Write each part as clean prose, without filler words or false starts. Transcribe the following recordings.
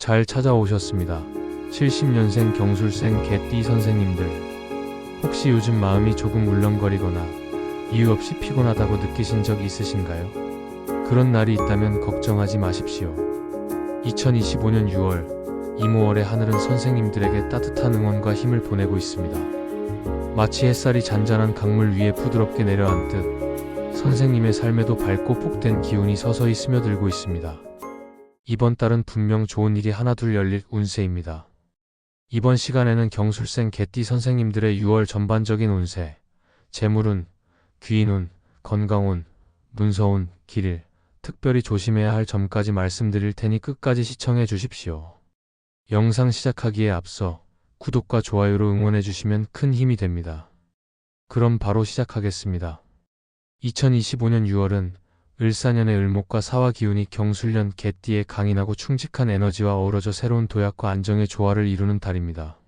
잘 찾아오셨습니다. 70년생 경술생 개띠 선생님들, 혹시 요즘 마음이 조금 울렁거리거나 이유 없이 피곤하다고 느끼신 적 있으신가요? 그런 날이 있다면 걱정하지 마십시오. 2025년 6월, 이모월의 하늘은 선생님들에게 따뜻한 응원과 힘을 보내고 있습니다. 마치 햇살이 잔잔한 강물 위에 부드럽게 내려앉듯 선생님의 삶에도 밝고 복된 기운이 서서히 스며들고 있습니다. 이번 달은 분명 좋은 일이 하나둘 열릴 운세입니다. 이번 시간에는 경술생 개띠 선생님들의 6월 전반적인 운세, 재물운, 귀인운, 건강운, 문서운, 길일, 특별히 조심해야 할 점까지 말씀드릴 테니 끝까지 시청해 주십시오. 영상 시작하기에 앞서 구독과 좋아요로 응원해 주시면 큰 힘이 됩니다. 그럼 바로 시작하겠습니다. 2025년 6월은 을사년의 을목과 사화 기운이 경술년 개띠의 강인하고 충직한 에너지와 어우러져 새로운 도약과 안정의 조화를 이루는 달입니다.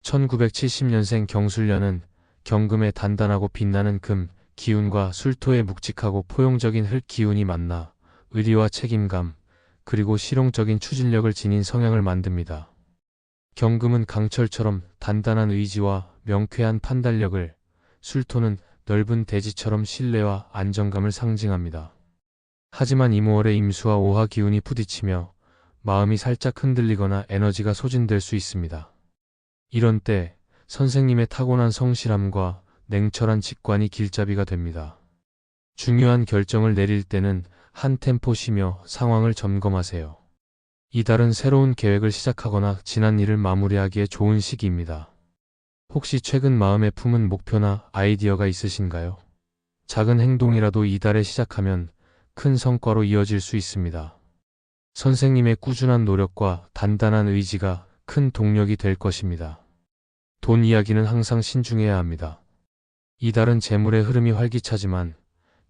1970년생 경술년은 경금의 단단하고 빛나는 금, 기운과 술토의 묵직하고 포용적인 흙 기운이 만나 의리와 책임감, 그리고 실용적인 추진력을 지닌 성향을 만듭니다. 경금은 강철처럼 단단한 의지와 명쾌한 판단력을, 술토는 넓은 대지처럼 신뢰와 안정감을 상징합니다. 하지만 이모월의 임수와 오화 기운이 부딪히며 마음이 살짝 흔들리거나 에너지가 소진될 수 있습니다. 이런 때 선생님의 타고난 성실함과 냉철한 직관이 길잡이가 됩니다. 중요한 결정을 내릴 때는 한 템포 쉬며 상황을 점검하세요. 이달은 새로운 계획을 시작하거나 지난 일을 마무리하기에 좋은 시기입니다. 혹시 최근 마음에 품은 목표나 아이디어가 있으신가요? 작은 행동이라도 이달에 시작하면 큰 성과로 이어질 수 있습니다. 선생님의 꾸준한 노력과 단단한 의지가 큰 동력이 될 것입니다. 돈 이야기는 항상 신중해야 합니다. 이달은 재물의 흐름이 활기차지만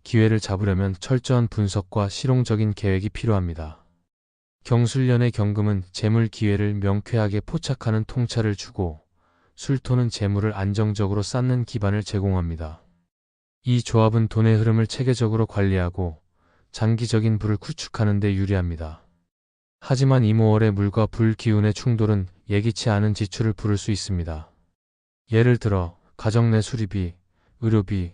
기회를 잡으려면 철저한 분석과 실용적인 계획이 필요합니다. 경술년의 경금은 재물 기회를 명쾌하게 포착하는 통찰을 주고 술토는 재물을 안정적으로 쌓는 기반을 제공합니다. 이 조합은 돈의 흐름을 체계적으로 관리하고 장기적인 부를 구축하는 데 유리합니다. 하지만 이모월의 물과 불 기운의 충돌은 예기치 않은 지출을 부를 수 있습니다. 예를 들어 가정 내 수리비, 의료비,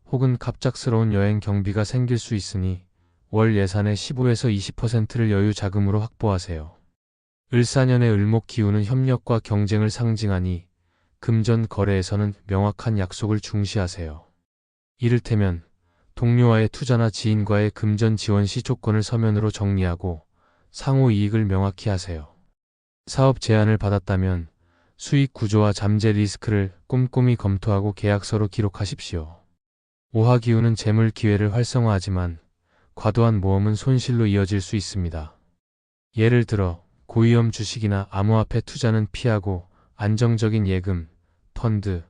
혹은 갑작스러운 여행 경비가 생길 수 있으니 월 예산의 15에서 20%를 여유 자금으로 확보하세요. 을사년의 을목 기운은 협력과 경쟁을 상징하니 금전 거래에서는 명확한 약속을 중시하세요. 이를테면 동료와의 투자나 지인과의 금전 지원 시 조건을 서면으로 정리하고 상호 이익을 명확히 하세요. 사업 제안을 받았다면 수익 구조와 잠재 리스크를 꼼꼼히 검토하고 계약서로 기록하십시오. 오화 기운은 재물 기회를 활성화하지만 과도한 모험은 손실로 이어질 수 있습니다. 예를 들어 고위험 주식이나 암호화폐 투자는 피하고 안정적인 예금, 펀드,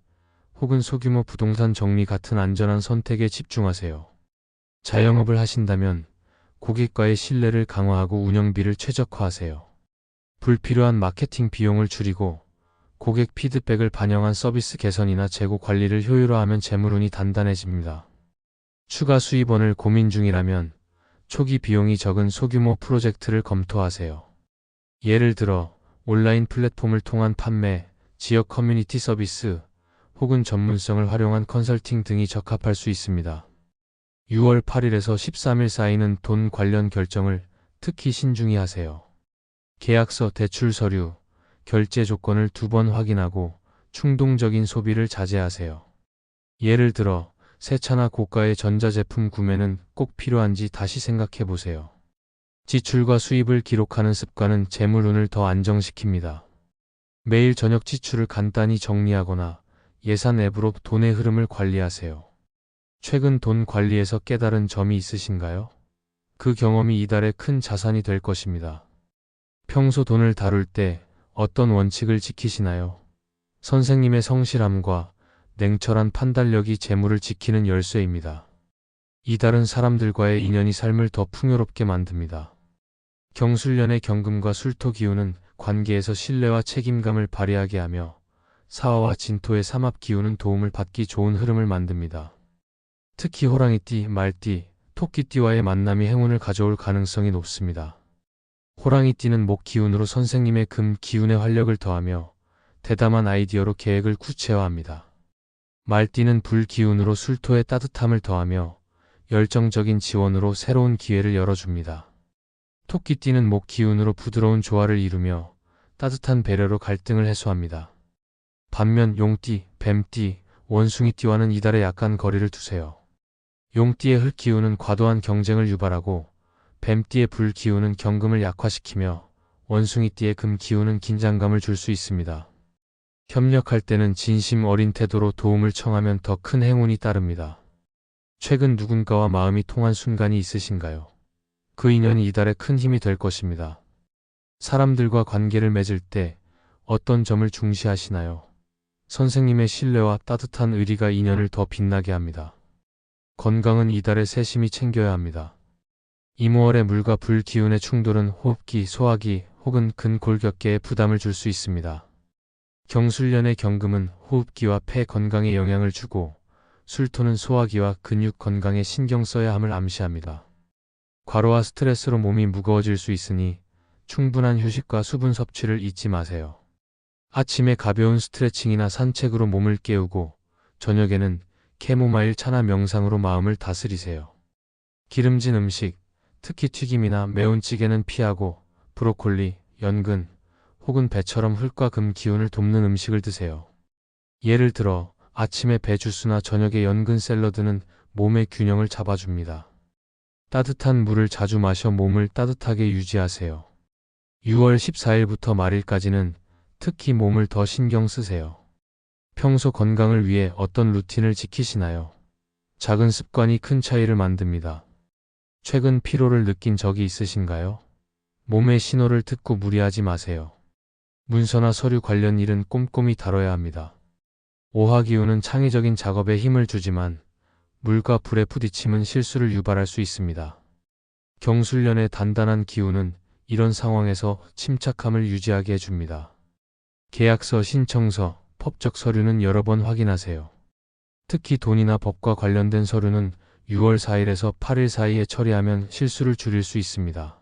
혹은 소규모 부동산 정리 같은 안전한 선택에 집중하세요. 자영업을 하신다면 고객과의 신뢰를 강화하고 운영비를 최적화하세요. 불필요한 마케팅 비용을 줄이고 고객 피드백을 반영한 서비스 개선이나 재고 관리를 효율화하면 재물운이 단단해집니다. 추가 수입원을 고민 중이라면 초기 비용이 적은 소규모 프로젝트를 검토하세요. 예를 들어 온라인 플랫폼을 통한 판매, 지역 커뮤니티 서비스, 혹은 전문성을 활용한 컨설팅 등이 적합할 수 있습니다. 6월 8일에서 13일 사이는 돈 관련 결정을 특히 신중히 하세요. 계약서, 대출 서류, 결제 조건을 2번 확인하고 충동적인 소비를 자제하세요. 예를 들어 새 차나 고가의 전자제품 구매는 꼭 필요한지 다시 생각해 보세요. 지출과 수입을 기록하는 습관은 재물운을 더 안정시킵니다. 매일 저녁 지출을 간단히 정리하거나 예산 앱으로 돈의 흐름을 관리하세요. 최근 돈 관리에서 깨달은 점이 있으신가요? 그 경험이 이달의 큰 자산이 될 것입니다. 평소 돈을 다룰 때 어떤 원칙을 지키시나요? 선생님의 성실함과 냉철한 판단력이 재물을 지키는 열쇠입니다. 이달은 사람들과의 인연이 삶을 더 풍요롭게 만듭니다. 경술년의 경금과 술토 기운은 관계에서 신뢰와 책임감을 발휘하게 하며 사화와 진토의 삼합 기운은 도움을 받기 좋은 흐름을 만듭니다. 특히 호랑이띠, 말띠, 토끼띠와의 만남이 행운을 가져올 가능성이 높습니다. 호랑이 띠는 목 기운으로 선생님의 금 기운에 활력을 더하며 대담한 아이디어로 계획을 구체화합니다. 말띠는 불 기운으로 술토의 따뜻함을 더하며 열정적인 지원으로 새로운 기회를 열어줍니다. 토끼띠는 목 기운으로 부드러운 조화를 이루며 따뜻한 배려로 갈등을 해소합니다. 반면 용띠, 뱀띠, 원숭이띠와는 이달에 약간 거리를 두세요. 용띠의 흙 기운은 과도한 경쟁을 유발하고 뱀띠의 불 기운은 경금을 약화시키며 원숭이띠의 금 기운은 긴장감을 줄 수 있습니다. 협력할 때는 진심 어린 태도로 도움을 청하면 더 큰 행운이 따릅니다. 최근 누군가와 마음이 통한 순간이 있으신가요? 그 인연이 이달에 큰 힘이 될 것입니다. 사람들과 관계를 맺을 때 어떤 점을 중시하시나요? 선생님의 신뢰와 따뜻한 의리가 인연을 더 빛나게 합니다. 건강은 이달에 세심히 챙겨야 합니다. 이모월의 물과 불 기운의 충돌은 호흡기, 소화기 혹은 근골격계에 부담을 줄 수 있습니다. 경술년의 경금은 호흡기와 폐 건강에 영향을 주고 술토는 소화기와 근육 건강에 신경 써야 함을 암시합니다. 과로와 스트레스로 몸이 무거워질 수 있으니 충분한 휴식과 수분 섭취를 잊지 마세요. 아침에 가벼운 스트레칭이나 산책으로 몸을 깨우고 저녁에는 캐모마일 차나 명상으로 마음을 다스리세요. 기름진 음식, 특히 튀김이나 매운 찌개는 피하고 브로콜리, 연근 혹은 배처럼 흙과 금 기운을 돕는 음식을 드세요. 예를 들어 아침에 배 주스나 저녁에 연근 샐러드는 몸의 균형을 잡아줍니다. 따뜻한 물을 자주 마셔 몸을 따뜻하게 유지하세요. 6월 14일부터 말일까지는 특히 몸을 더 신경 쓰세요. 평소 건강을 위해 어떤 루틴을 지키시나요? 작은 습관이 큰 차이를 만듭니다. 최근 피로를 느낀 적이 있으신가요? 몸의 신호를 듣고 무리하지 마세요. 문서나 서류 관련 일은 꼼꼼히 다뤄야 합니다. 오화기운은 창의적인 작업에 힘을 주지만 물과 불의 부딪힘은 실수를 유발할 수 있습니다. 경술년의 단단한 기운은 이런 상황에서 침착함을 유지하게 해줍니다. 계약서, 신청서, 법적 서류는 여러 번 확인하세요. 특히 돈이나 법과 관련된 서류는 6월 4일에서 8일 사이에 처리하면 실수를 줄일 수 있습니다.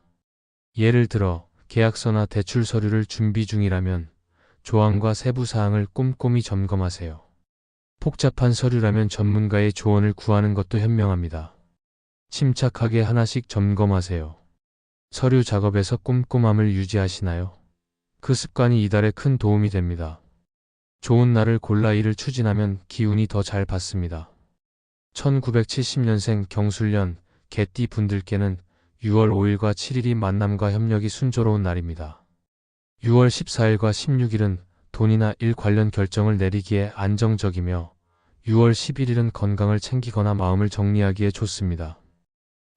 예를 들어 계약서나 대출 서류를 준비 중이라면 조항과 세부 사항을 꼼꼼히 점검하세요. 복잡한 서류라면 전문가의 조언을 구하는 것도 현명합니다. 침착하게 하나씩 점검하세요. 서류 작업에서 꼼꼼함을 유지하시나요? 그 습관이 이달에 큰 도움이 됩니다. 좋은 날을 골라 일을 추진하면 기운이 더 잘 받습니다. 1970년생 경술년 개띠 분들께는 6월 5일과 7일이 만남과 협력이 순조로운 날입니다. 6월 14일과 16일은 돈이나 일 관련 결정을 내리기에 안정적이며 6월 11일은 건강을 챙기거나 마음을 정리하기에 좋습니다.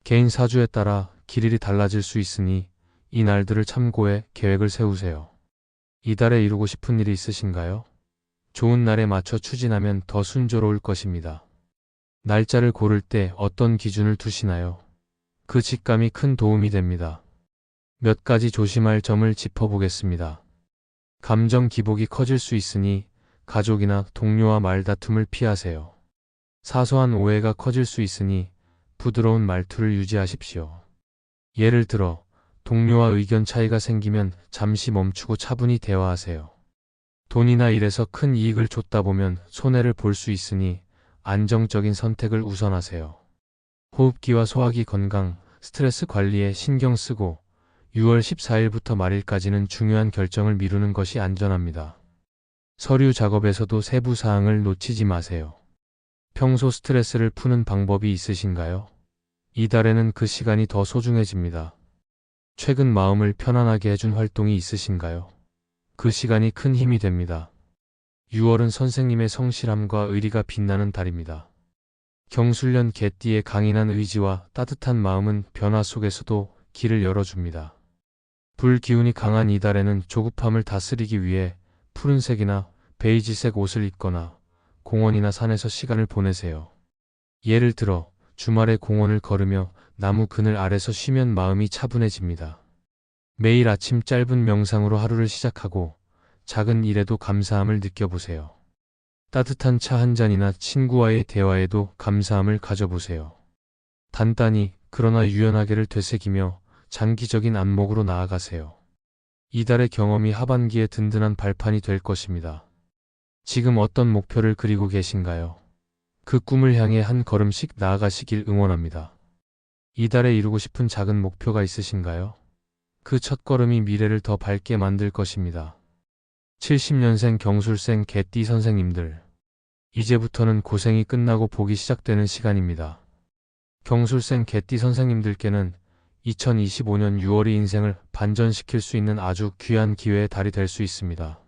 개인 사주에 따라 길일이 달라질 수 있으니 이 날들을 참고해 계획을 세우세요. 이달에 이루고 싶은 일이 있으신가요? 좋은 날에 맞춰 추진하면 더 순조로울 것입니다. 날짜를 고를 때 어떤 기준을 두시나요? 그 직감이 큰 도움이 됩니다. 몇 가지 조심할 점을 짚어보겠습니다. 감정 기복이 커질 수 있으니 가족이나 동료와 말다툼을 피하세요. 사소한 오해가 커질 수 있으니 부드러운 말투를 유지하십시오. 예를 들어 동료와 의견 차이가 생기면 잠시 멈추고 차분히 대화하세요. 돈이나 일에서 큰 이익을 줬다 보면 손해를 볼 수 있으니 안정적인 선택을 우선하세요. 호흡기와 소화기 건강, 스트레스 관리에 신경 쓰고 6월 14일부터 말일까지는 중요한 결정을 미루는 것이 안전합니다. 서류 작업에서도 세부 사항을 놓치지 마세요. 평소 스트레스를 푸는 방법이 있으신가요? 이달에는 그 시간이 더 소중해집니다. 최근 마음을 편안하게 해준 활동이 있으신가요? 그 시간이 큰 힘이 됩니다. 6월은 선생님의 성실함과 의리가 빛나는 달입니다. 경술년 개띠의 강인한 의지와 따뜻한 마음은 변화 속에서도 길을 열어줍니다. 불 기운이 강한 이달에는 조급함을 다스리기 위해 푸른색이나 베이지색 옷을 입거나 공원이나 산에서 시간을 보내세요. 예를 들어 주말에 공원을 걸으며 나무 그늘 아래서 쉬면 마음이 차분해집니다. 매일 아침 짧은 명상으로 하루를 시작하고 작은 일에도 감사함을 느껴보세요. 따뜻한 차 한 잔이나 친구와의 대화에도 감사함을 가져보세요. 단단히 그러나 유연하게를 되새기며 장기적인 안목으로 나아가세요. 이달의 경험이 하반기에 든든한 발판이 될 것입니다. 지금 어떤 목표를 그리고 계신가요? 그 꿈을 향해 한 걸음씩 나아가시길 응원합니다. 이달에 이루고 싶은 작은 목표가 있으신가요? 그 첫걸음이 미래를 더 밝게 만들 것입니다. 70년생 경술생 개띠 선생님들. 이제부터는 고생이 끝나고 복이 시작되는 시간입니다. 경술생 개띠 선생님들께는 2025년 6월이 인생을 반전시킬 수 있는 아주 귀한 기회의 달이 될 수 있습니다.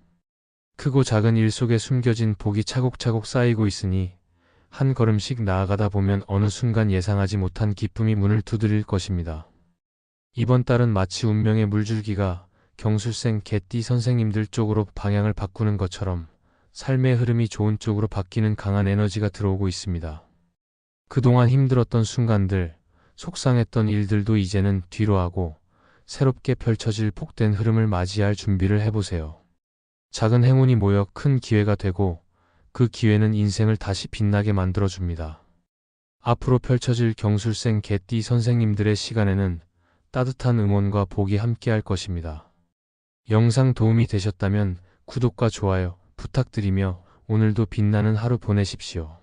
크고 작은 일 속에 숨겨진 복이 차곡차곡 쌓이고 있으니 한 걸음씩 나아가다 보면 어느 순간 예상하지 못한 기쁨이 문을 두드릴 것입니다. 이번 달은 마치 운명의 물줄기가 경술생 개띠 선생님들 쪽으로 방향을 바꾸는 것처럼 삶의 흐름이 좋은 쪽으로 바뀌는 강한 에너지가 들어오고 있습니다. 그동안 힘들었던 순간들, 속상했던 일들도 이제는 뒤로하고 새롭게 펼쳐질 복된 흐름을 맞이할 준비를 해보세요. 작은 행운이 모여 큰 기회가 되고 그 기회는 인생을 다시 빛나게 만들어줍니다. 앞으로 펼쳐질 경술생 개띠 선생님들의 시간에는 따뜻한 응원과 복이 함께할 것입니다. 영상 도움이 되셨다면 구독과 좋아요 부탁드리며 오늘도 빛나는 하루 보내십시오.